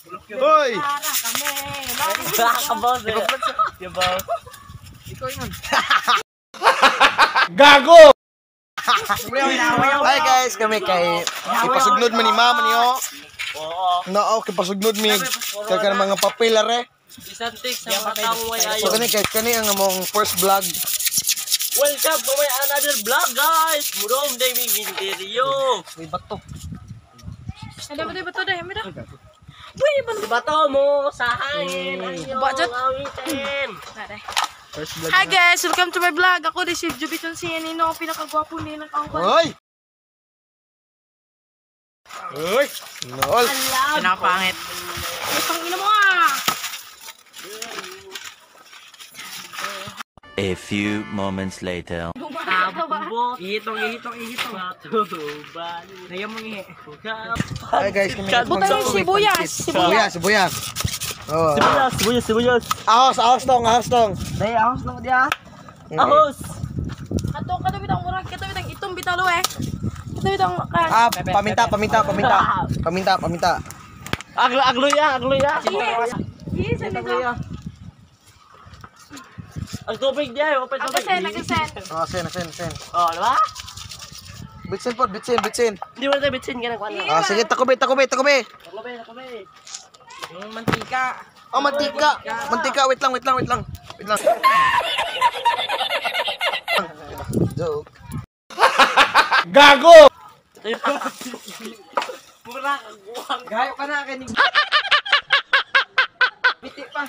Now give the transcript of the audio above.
Hoy! Kabaw sa'yo. Kabaw. Ikaw yun. Gago! Hi guys, kami kay ipasugnod man ni mama niyo. Oo. No, ipasugnod mi kay kanang mga papel are. Isang take sa mga taong may So ayaw. kani ang among first vlog. Welcome to my another vlog, guys. Murong day mi interior. Uy, bato. Ada bato dah, ada. Bato mo sa hangin. Budget. Awitin. First vlog. Hi guys, welcome to my vlog. Ako si Jubiton si Nino, pinakagwapo ni ng angkol. Hoy! Hoy! Nol. Pinapangit. Pang ina mo ah. A few moments later. Ihitong. Nayam mong ihi. Hi guys, kami Butan yung sibuyas. Sibuyas. Oh. Sibuyas. Ahos tong. Dahil ahos lang dia. Ahos. Kato bitang murag, kato bitang itong bitalo eh. Kato bitang Ah, paminta. Agloya. Yes, ano ko? Ang tubig niya, open tubig. Nagasen. Oh, sen. Oh, diba? Bitsin. Hindi mo na bitsin ka ng kwan. Ah, sige, takobe. Takobe. Yung mantika. Oh, mantika. Wait lang. Joke. Gago! Mura kang buwang. Gaya pa na kanig. Biti pa.